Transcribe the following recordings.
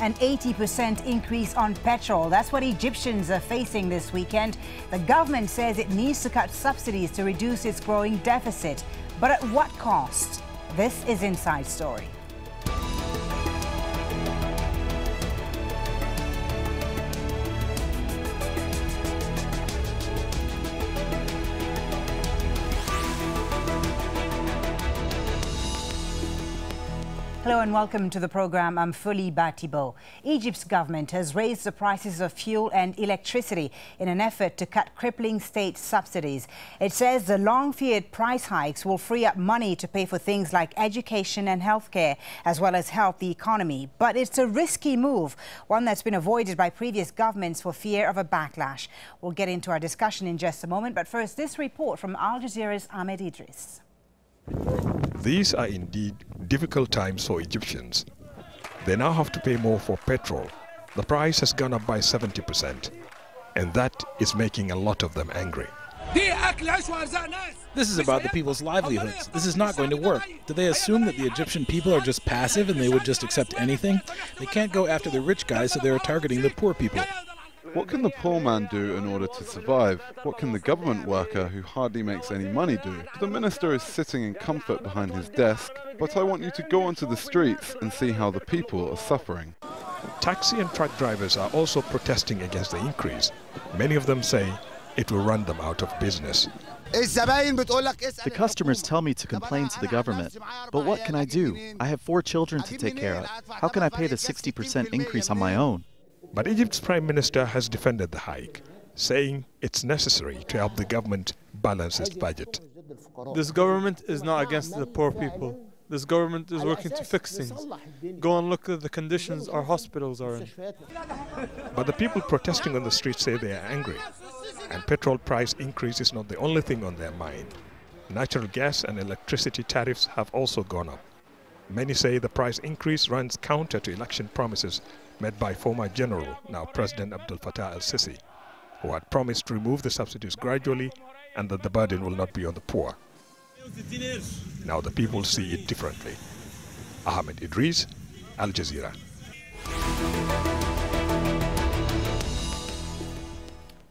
An 80% increase on petrol. That's what Egyptians are facing this weekend. The government says it needs to cut subsidies to reduce its growing deficit. But at what cost? This is Inside Story. Hello and welcome to the program. I'm Folly Bah Thibault. Egypt's government has raised the prices of fuel and electricity in an effort to cut crippling state subsidies. It says the long-feared price hikes will free up money to pay for things like education and healthcare, as well as help the economy. But it's a risky move, one that's been avoided by previous governments for fear of a backlash. We'll get into our discussion in just a moment, but first this report from Al Jazeera's Ahmed Idris. These are indeed difficult times for Egyptians. They now have to pay more for petrol. The price has gone up by 70%, and that is making a lot of them angry. This is about the people's livelihoods. This is not going to work. Do they assume that the Egyptian people are just passive and they would just accept anything? They can't go after the rich guys, so they're targeting the poor people. What can the poor man do in order to survive? What can the government worker who hardly makes any money do? The minister is sitting in comfort behind his desk, but I want you to go onto the streets and see how the people are suffering. Taxi and truck drivers are also protesting against the increase. Many of them say it will run them out of business. The customers tell me to complain to the government, but what can I do? I have 4 children to take care of. How can I pay the 60% increase on my own? But Egypt's Prime Minister has defended the hike, saying it's necessary to help the government balance its budget. This government is not against the poor people. This government is working to fix things. Go and look at the conditions our hospitals are in. But the people protesting on the streets say they are angry. And petrol price increase is not the only thing on their mind. Natural gas and electricity tariffs have also gone up. Many say the price increase runs counter to election promises made by former General, now President Abdel Fattah al-Sisi, who had promised to remove the subsidies gradually and that the burden will not be on the poor. Now the people see it differently. Ahmed Idris, Al Jazeera.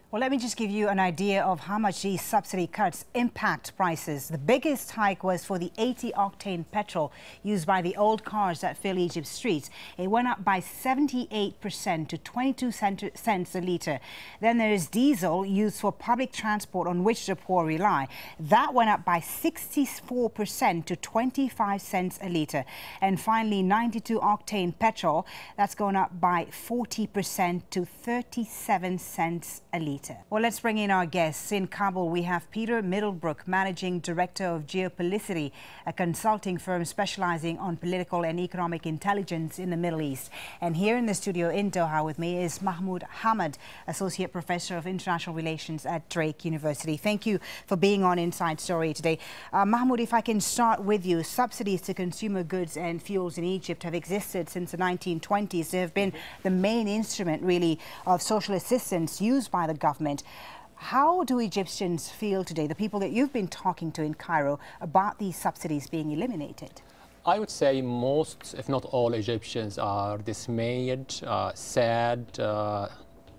Well, let me just give you an idea of how much these subsidy cuts impact prices. The biggest hike was for the 80-octane petrol used by the old cars that fill Egypt's streets. It went up by 78% to 22 cents a litre. Then there is diesel used for public transport on which the poor rely. That went up by 64% to 25 cents a litre. And finally, 92-octane petrol, that's gone up by 40% to 37 cents a litre. Well, let's bring in our guests. In Kabul, we have Peter Middlebrook, Managing Director of Geopolicity, a consulting firm specializing on political and economic intelligence in the Middle East. And here in the studio in Doha with me is Mahmoud Hamad, Associate Professor of International Relations at Drake University. Thank you for being on Inside Story today. Mahmoud, if I can start with you, subsidies to consumer goods and fuels in Egypt have existed since the 1920s. They have been the main instrument, really, of social assistance used by the government. How do Egyptians feel today, the people that you've been talking to in Cairo, about these subsidies being eliminated? I would say most, if not all, Egyptians are dismayed, sad,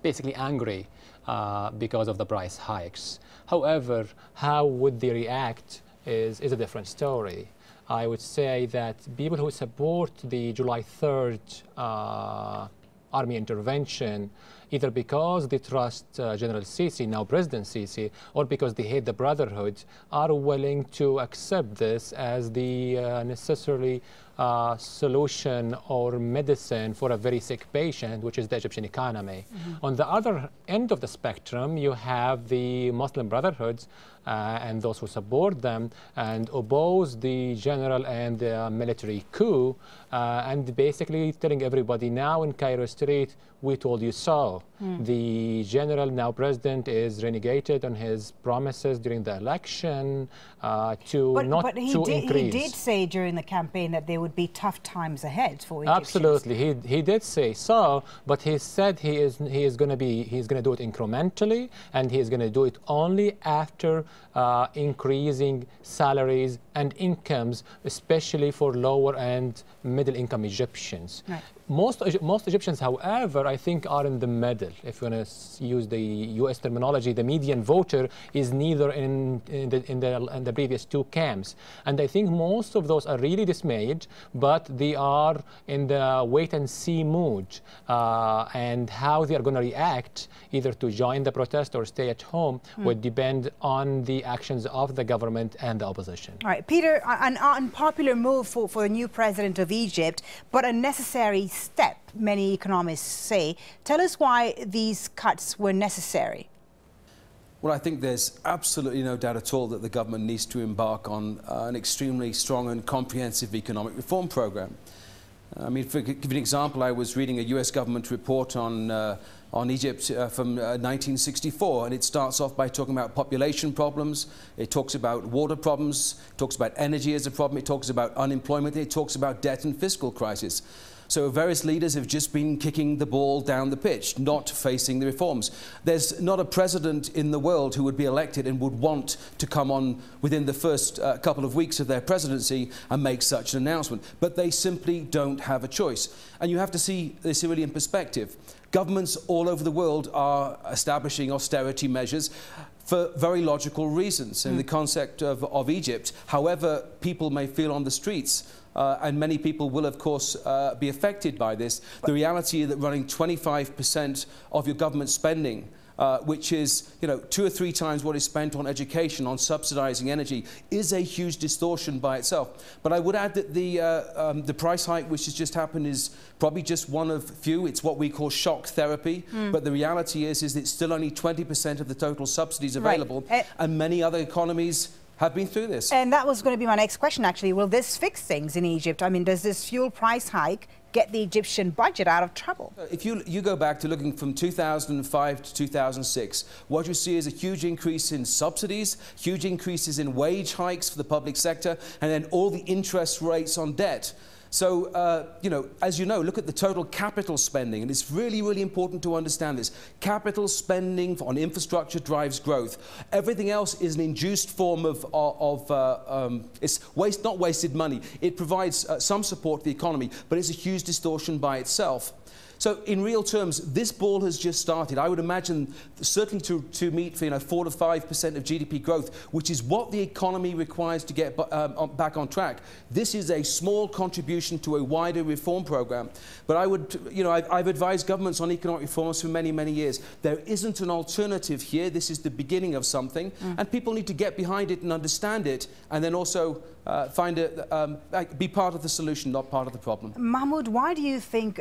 basically angry because of the price hikes. However, how would they react is a different story. I would say that people who support the July 3rd army intervention, either because they trust General Sisi, now President Sisi, or because they hate the Brotherhood, are willing to accept this as the necessary solution or medicine for a very sick patient, which is the Egyptian economy. On the other end of the spectrum, you have the Muslim Brotherhoods and those who support them and oppose the general and military coup, and basically telling everybody now in Cairo street, we told you so. The general, now president, is renegated on his promises during the election to not to increase. He did say during the campaign that they would would be tough times ahead for Egyptians. Absolutely, he did say so, but he said he is going to do it incrementally, and he is going to do it only after increasing salaries and incomes, especially for lower and middle income Egyptians. Right. Most Egyptians, however, I think are in the middle. If you want to use the U.S. terminology, the median voter is neither in the previous two camps. And I think most of those are really dismayed, but they are in the wait-and-see mood. And how they are going to react, either to join the protest or stay at home, would depend on the actions of the government and the opposition. All right, Peter, an unpopular move for the new president of Egypt, but a necessary step, many economists say. Tell us why these cuts were necessary. Well, I think there's absolutely no doubt at all that the government needs to embark on an extremely strong and comprehensive economic reform program. I mean, to give you an example, I was reading a US government report on Egypt from 1964, and it starts off by talking about population problems, it talks about water problems, it talks about energy as a problem, it talks about unemployment, it talks about debt and fiscal crisis. So various leaders have just been kicking the ball down the pitch, not facing the reforms. There's not a president in the world who would be elected and would want to come on within the first couple of weeks of their presidency and make such an announcement. But they simply don't have a choice. And you have to see this really in perspective. Governments all over the world are establishing austerity measures for very logical reasons in the concept of Egypt. However, people may feel on the streets, and many people will, of course, be affected by this. The reality is that running 25% of your government spending, which is, 2 or 3 times what is spent on education, on subsidizing energy, is a huge distortion by itself. But I would add that the price hike which has just happened is probably just one of few. It's what we call shock therapy. But the reality is it's still only 20% of the total subsidies available, and many other economies have been through this. And that was going to be my next question, actually. Will this fix things in Egypt? I mean, does this fuel price hike get the Egyptian budget out of trouble? If you go back to looking from 2005 to 2006, what you see is a huge increase in subsidies, huge increases in wage hikes for the public sector, and then all the interest rates on debt. So, as you know, look at the total capital spending, and it's really, really important to understand this. Capital spending on infrastructure drives growth. Everything else is an induced form of it's not wasted money. It provides some support to the economy, but it's a huge distortion by itself. So in real terms, this ball has just started. I would imagine certainly to meet 4 to 5% of GDP growth, which is what the economy requires to get back on track. This is a small contribution to a wider reform program. But I would, I've advised governments on economic reforms for many, many years. There isn't an alternative here. This is the beginning of something, and people need to get behind it and understand it, and then also be part of the solution, not part of the problem. Mahmoud, why do you think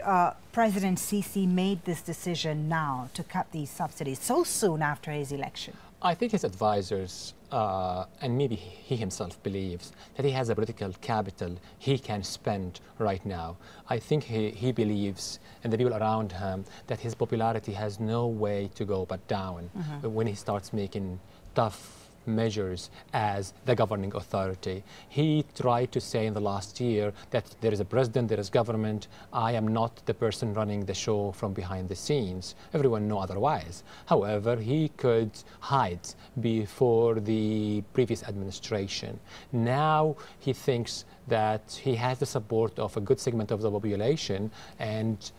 President Sisi made this decision now to cut these subsidies so soon after his election? I think his advisors, and maybe he himself believes, that he has a political capital he can spend right now. I think he believes, and the people around him, that his popularity has no way to go but down when he starts making tough measures as the governing authority. He tried to say in the last year that there is a president, there is government, I am not the person running the show from behind the scenes. Everyone knows otherwise. However, he could hide before the previous administration. Now he thinks that he has the support of a good segment of the population, and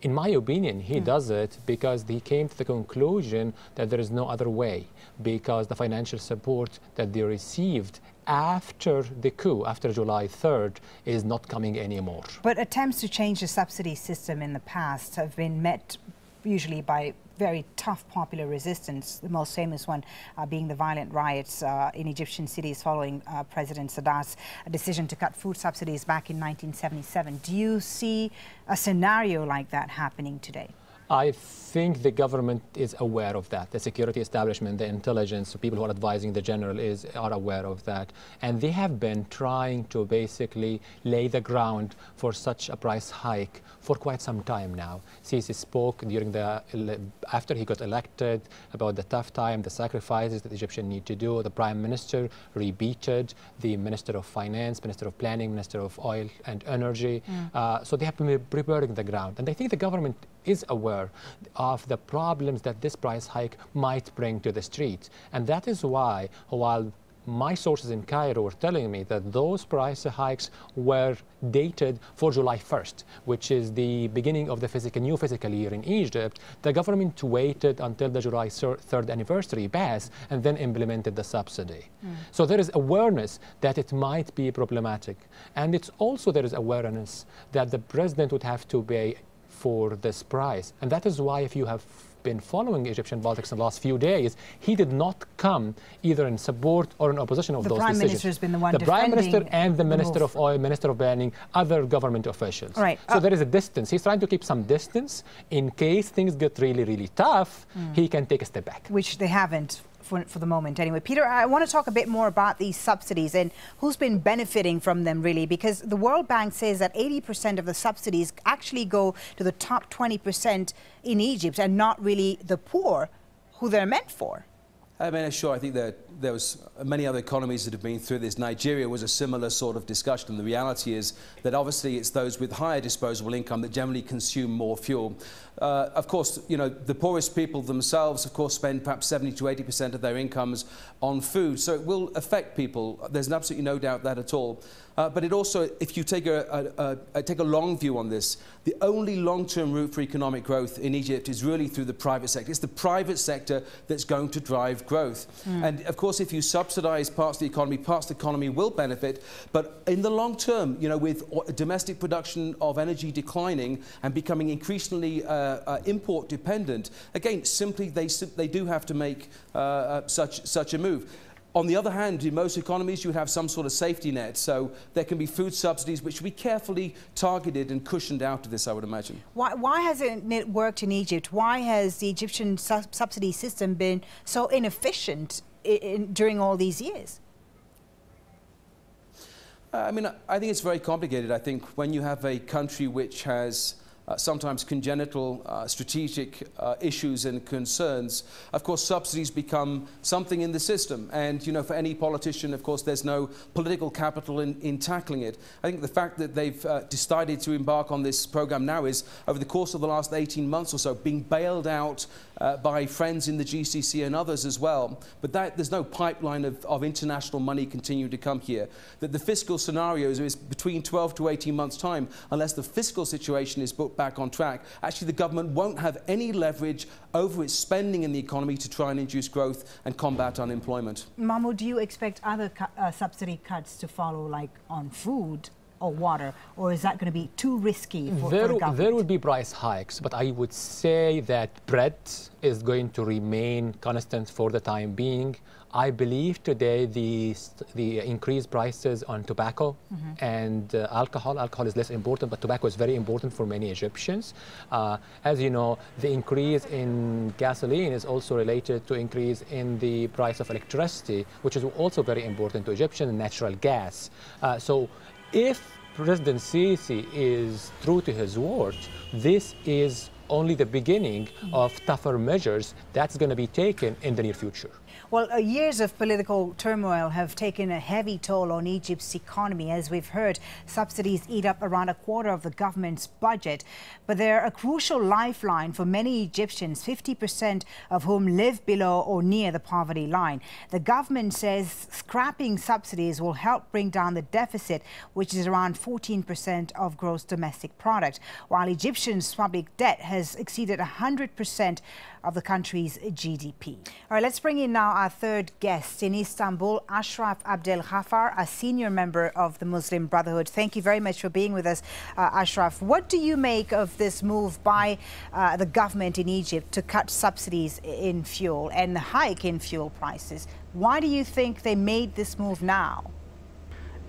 in my opinion, he does it because he came to the conclusion that there is no other way, because the financial support that they received after the coup, after July 3rd, is not coming anymore. But attempts to change the subsidy system in the past have been met usually by very tough popular resistance, the most famous one being the violent riots in Egyptian cities following President Sadat's decision to cut food subsidies back in 1977. Do you see a scenario like that happening today? I think the government is aware of that. The security establishment, the intelligence, the people who are advising the general are aware of that. And they have been trying to basically lay the ground for such a price hike for quite some time now. Sisi spoke after he got elected about the tough time, the sacrifices that the Egyptians need to do. The Prime Minister repeated, the Minister of Finance, Minister of Planning, Minister of Oil and Energy. So they have been preparing the ground. And I think the government is aware of the problems that this price hike might bring to the streets. And that is why, while my sources in Cairo were telling me that those price hikes were dated for July 1st, which is the beginning of the new fiscal year in Egypt, the government waited until the July 3rd anniversary passed and then implemented the subsidy. So there is awareness that it might be problematic. And it's also there is awareness that the president would have to pay for this price. And that is why, if you have been following Egyptian politics in the last few days, he did not come either in support or in opposition of those decisions. The Prime Minister has been the one defending the Prime Minister and the Minister of Oil, Minister of Planning, other government officials. Right. So there is a distance. He's trying to keep some distance in case things get really, really tough. He can take a step back. Which they haven't. For the moment anyway. Peter, I want to talk a bit more about these subsidies and who's been benefiting from them really, because the World Bank says that 80% of the subsidies actually go to the top 20% in Egypt and not really the poor who they're meant for. I mean, sure, I think that there was many other economies that have been through this. Nigeria was a similar sort of discussion. And the reality is that obviously it's those with higher disposable income that generally consume more fuel. Of course, you know, the poorest people themselves, of course, spend perhaps 70 to 80% of their incomes on food. So it will affect people. There's absolutely no doubt that at all. But it also, if you take a long view on this, the only long-term route for economic growth in Egypt is really through the private sector. It's the private sector that's going to drive growth. And of course, if you subsidize parts of the economy will benefit. But in the long term, you know, with domestic production of energy declining and becoming increasingly import dependent, again, simply they do have to make such a move. On the other hand, in most economies, you would have some sort of safety net. So there can be food subsidies which should be carefully targeted and cushioned out of this, I would imagine. Why hasn't it worked in Egypt? Why has the Egyptian subsidy system been so inefficient during all these years? I mean, I think it's very complicated. I think when you have a country which has sometimes congenital strategic issues and concerns, of course, subsidies become something in the system. And, you know, for any politician, of course, there's no political capital in tackling it. I think the fact that they've decided to embark on this program now is, over the course of the last 18 months or so, being bailed out by friends in the GCC and others as well. But there's no pipeline of international money continuing to come here. That the fiscal scenarios is between 12 to 18 months' time, unless the fiscal situation is booked back on track. Actually, the government won't have any leverage over its spending in the economy to try and induce growth and combat unemployment. Mahmoud, do you expect other subsidy cuts to follow, like on food or water, or is that going to be too risky for the government? There will be price hikes, but I would say that bread is going to remain constant for the time being. I believe today the increased prices on tobacco and alcohol. Alcohol is less important, but tobacco is very important for many Egyptians. As you know, the increase in gasoline is also related to increase in the price of electricity, which is also very important to Egyptians, and natural gas. So if President Sisi is true to his word, this is only the beginning of tougher measures that's going to be taken in the near future. Well, years of political turmoil have taken a heavy toll on Egypt's economy. As we've heard, subsidies eat up around a quarter of the government's budget. But they're a crucial lifeline for many Egyptians, 50% of whom live below or near the poverty line. The government says scrapping subsidies will help bring down the deficit, which is around 14% of gross domestic product, while Egyptians' public debt has exceeded 100% of the country's GDP. All right, let's bring in now our third guest in Istanbul, Ashraf Abdel Ghaffar, a senior member of the Muslim Brotherhood. Thank you very much for being with us, Ashraf. What do you make of this move by the government in Egypt to cut subsidies in fuel and the hike in fuel prices? Why do you think they made this move now?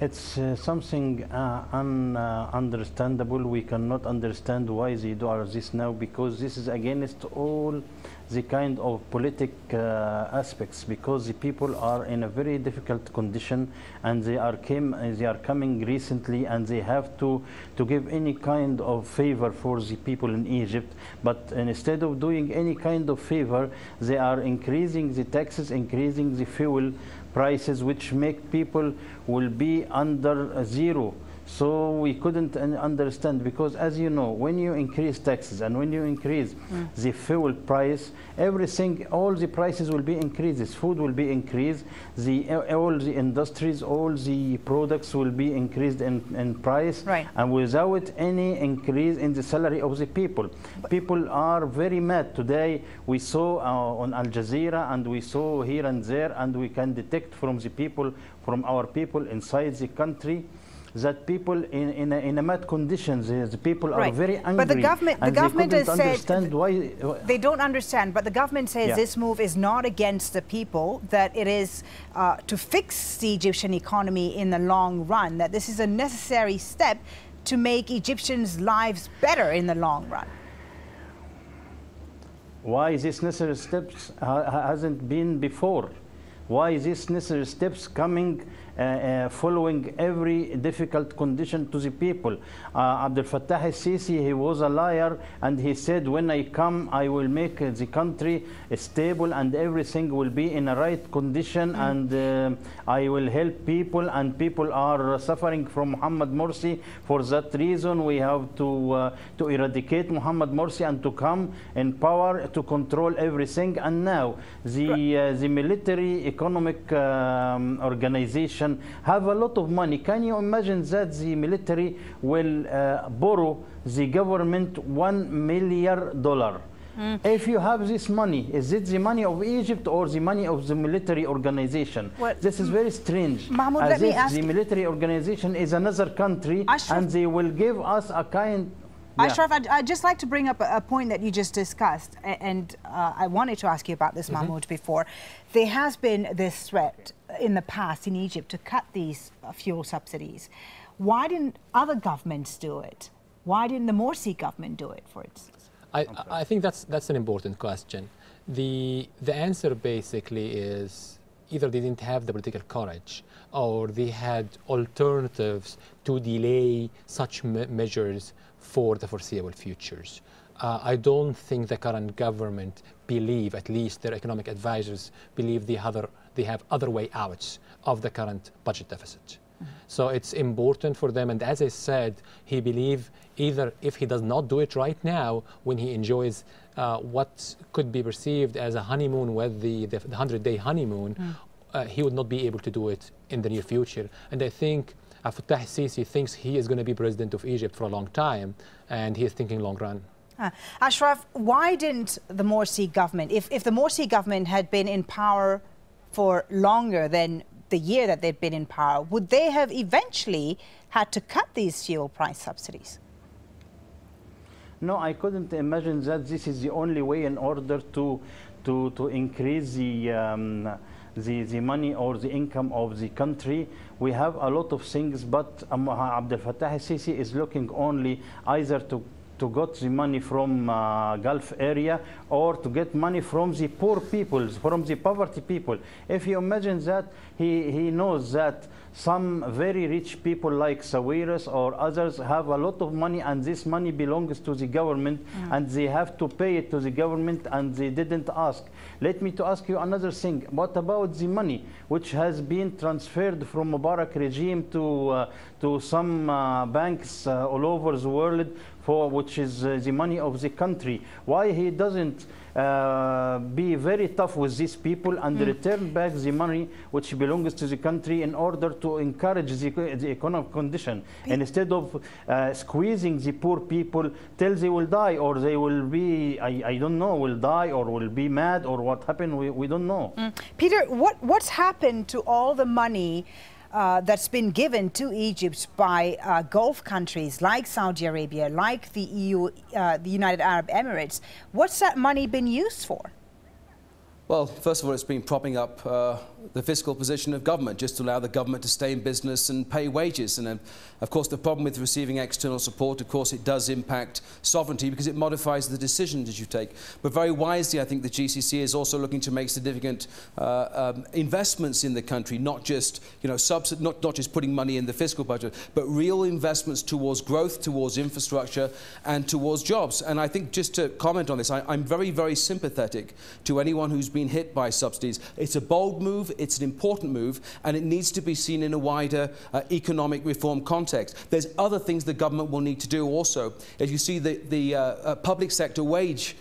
It's something ununderstandable. We cannot understand why they do all this now, because this is against all the kind of politic aspects, because the people are in a very difficult condition, and they are coming recently, and they have to give any kind of favor for the people in Egypt. But instead of doing any kind of favor, they are increasing the taxes, increasing the fuel prices, which make people will be under zero. So we couldn't understand, because as you know, when you increase taxes and when you increase the fuel price, everything, all the prices will be increases. Food will be increased, all the industries, all the products will be increased in price, right, and without any increase in the salary of the people. People are very mad. Today we saw on Al Jazeera, and we saw here and there, and we can detect from the people, from our people inside the country, that people in a mad conditions. The people are very angry. But the government has said why they don't understand. But the government says this move is not against the people; that it is to fix the Egyptian economy in the long run. That this is a necessary step to make Egyptians' lives better in the long run. Why this necessary steps hasn't been before? Why these necessary steps coming following every difficult condition to the people? Abdel Fattah al-Sisi, he was a liar, and he said, when I come, I will make the country stable and everything will be in a right condition, and I will help people, and people are suffering from Muhammad Morsi. For that reason, we have to eradicate Muhammad Morsi and to come in power to control everything. And now the military economic organization have a lot of money. Can you imagine that the military will borrow the government $1 million? If you have this money, is it the money of Egypt or the money of the military organization? Well, this is very strange. Mahmoud, as let me if ask the military organization is another country, Ashraf, and they will give us a kind... Ashraf, I'd just like to bring up a point that you just discussed, and I wanted to ask you about this, Mahmoud, before. There has been this threat in the past in Egypt to cut these fuel subsidies. Why didn't other governments do it? Why didn't the Morsi government do it, for instance? I think that's an important question. The answer basically is either they didn't have the political courage, or they had alternatives to delay such measures for the foreseeable futures. I don't think the current government believe, at least their economic advisors believe, they have other way outs of the current budget deficit. So it's important for them, and as I said, he believes either if he does not do it right now, when he enjoys what could be perceived as a honeymoon with the 100-day honeymoon, he would not be able to do it in the near future. And I think Fattah al-Sisi thinks he is going to be president of Egypt for a long time, and he is thinking long run. Ashraf, why didn't the Morsi government, if the Morsi government had been in power for longer than the year that they'd been in power, would they have eventually had to cut these fuel price subsidies? No, I couldn't imagine that this is the only way in order to increase the money or the income of the country. We have a lot of things, but Abdel Fattah al-Sisi is looking only either to get the money from Gulf area, or to get money from the poor people, from the poverty people. If you imagine that, he knows that some very rich people like Sawiris or others have a lot of money, and this money belongs to the government, and they have to pay it to the government, and they didn't ask. Let me to ask you another thing. What about the money which has been transferred from Mubarak regime to some banks all over the world, which is the money of the country? Why he doesn't be very tough with these people and return back the money which belongs to the country in order to encourage the economic condition, and instead of squeezing the poor people till they will die, or they will be, I don't know, will die or will be mad, or what happened, we don't know. Peter, what's happened to all the money that's been given to Egypt by Gulf countries like Saudi Arabia, like the EU, the United Arab Emirates? What's that money been used for? Well, first of all, it's been propping up the fiscal position of government, just to allow the government to stay in business and pay wages. And of course, the problem with receiving external support, of course, it does impact sovereignty because it modifies the decisions that you take. But very wisely, I think the GCC is also looking to make significant investments in the country, not just, not just putting money in the fiscal budget, but real investments towards growth, towards infrastructure, and towards jobs. And I think, just to comment on this, I'm very, very sympathetic to anyone who's been hit by subsidies. It's a bold move, it's an important move, and it needs to be seen in a wider economic reform context. There's other things the government will need to do also. If you see the public sector wage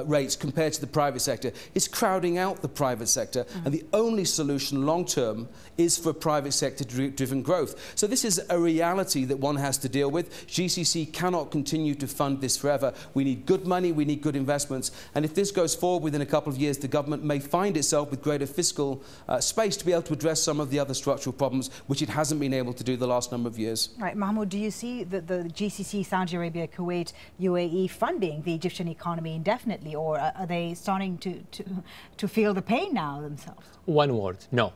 rates compared to the private sector, it's crowding out the private sector, and the only solution long term is for private sector driven growth. So this is a reality that one has to deal with. GCC cannot continue to fund this forever. We need good money, we need good investments, and if this goes forward within a couple of years, the government may find itself with greater fiscal space to be able to address some of the other structural problems which it hasn't been able to do the last number of years. Right, Mahmoud, do you see the GCC, Saudi Arabia, Kuwait, UAE funding the Egyptian economy indefinitely, or are they starting to feel the pain now themselves? One word, no.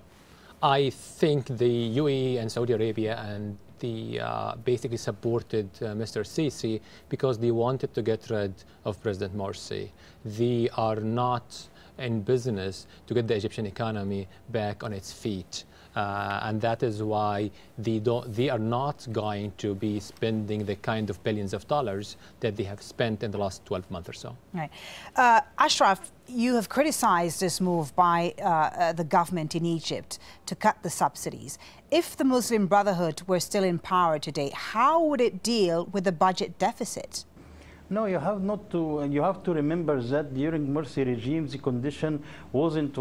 I think the UAE and Saudi Arabia and the basically supported Mr. Sisi because they wanted to get rid of President Morsi. They are not in business to get the Egyptian economy back on its feet. And that is why they are not going to be spending the kind of billions of dollars that they have spent in the last 12 months or so. Right. Ashraf, you have criticized this move by the government in Egypt to cut the subsidies. If the Muslim Brotherhood were still in power today, how would it deal with the budget deficit? No, you have not to. You have to remember that during Morsi regime, the condition wasn't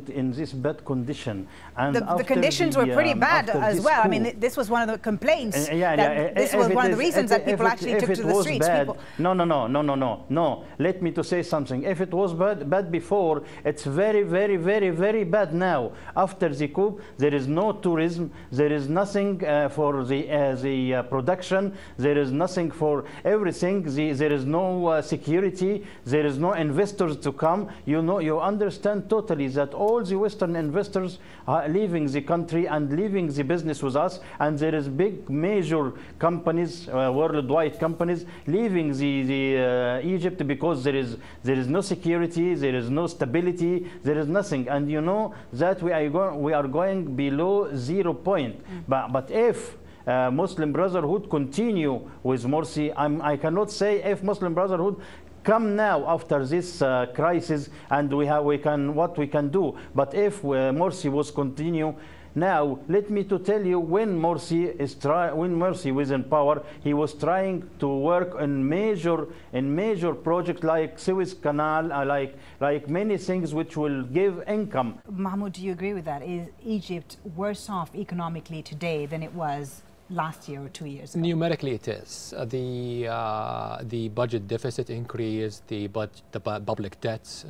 in this bad condition, and the conditions were pretty bad as well. I mean, this was one of the complaints. This was one of the reasons that people actually took to the streets. No. Let me to say something. If it was bad before, it's very, very, very, very bad now. After the coup, there is no tourism. There is nothing for the production. There is nothing for everything. There is no security, there is no investors to come. You understand totally that all the Western investors are leaving the country and leaving the business with us, and there is big major companies, worldwide companies, leaving the Egypt because there is no security, there is no stability, there is nothing, and you know that we are going below 0 point. But if Muslim Brotherhood continue with Morsi, I cannot say if Muslim Brotherhood come now after this crisis and what we can do. But if Morsi was continue now, let me to tell you, when Morsi was in power, he was trying to work on major projects like Suez Canal, like many things which will give income. Mahmoud, do you agree with that? Is Egypt worse off economically today than it was last year or 2 years ago? Numerically, it is. The budget deficit increased, the public debts,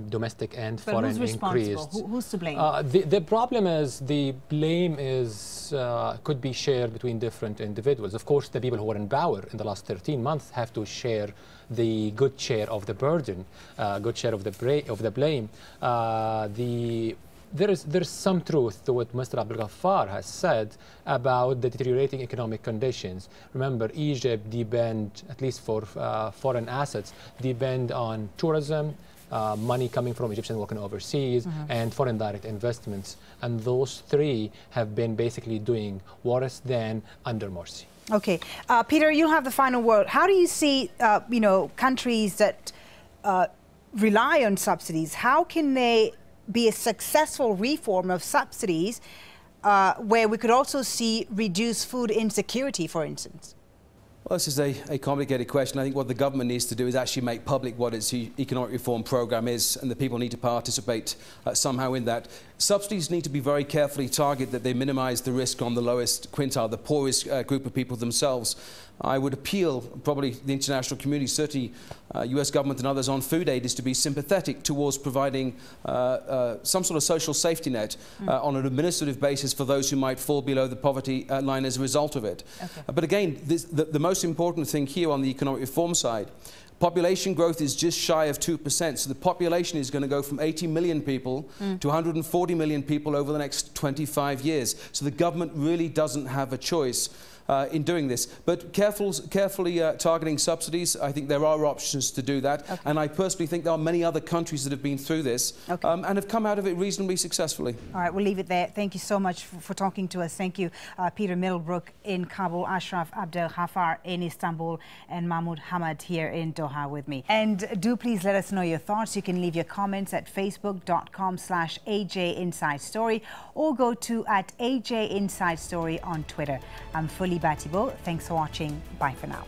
domestic and foreign, who's responsible? increased. Who's to blame? The problem is the blame could be shared between different individuals. Of course, the people who were in power in the last 13 months have to share the good share of the burden, good share of the blame. There's some truth to what Mr. Abdel Ghaffar has said about the deteriorating economic conditions. Remember, Egypt depend, at least for foreign assets, depend on tourism, money coming from Egyptians working overseas, and foreign direct investments. And those three have been basically doing worse than under Morsi. Okay. Peter, you'll have the final word. How do you see, countries that rely on subsidies, how can they be a successful reform of subsidies where we could also see reduced food insecurity, for instance? Well, this is a complicated question. I think what the government needs to do is actually make public what its economic reform program is, and the people need to participate somehow in that. Subsidies need to be very carefully targeted, that they minimize the risk on the lowest quintile, the poorest group of people themselves. I would appeal, probably the international community, certainly US government and others on food aid, is to be sympathetic towards providing some sort of social safety net on an administrative basis for those who might fall below the poverty line as a result of it. Okay. But again, the most important thing here on the economic reform side, population growth is just shy of 2%, so the population is going to go from 80 million people to 140 million people over the next 25 years. So the government really doesn't have a choice in doing this. But carefully targeting subsidies, I think there are options to do that. Okay. And I personally think there are many other countries that have been through this and have come out of it reasonably successfully. All right, we'll leave it there. Thank you so much for talking to us. Thank you, Peter Middlebrook in Kabul, Ashraf Abdel Ghaffar in Istanbul, and Mahmoud Hamad here in Doha with me. And do please let us know your thoughts. You can leave your comments at facebook.com/AJ Inside Story or go to @AJ Inside Story on Twitter. I'm Folly Bah Thibault. Thanks for watching. Bye for now.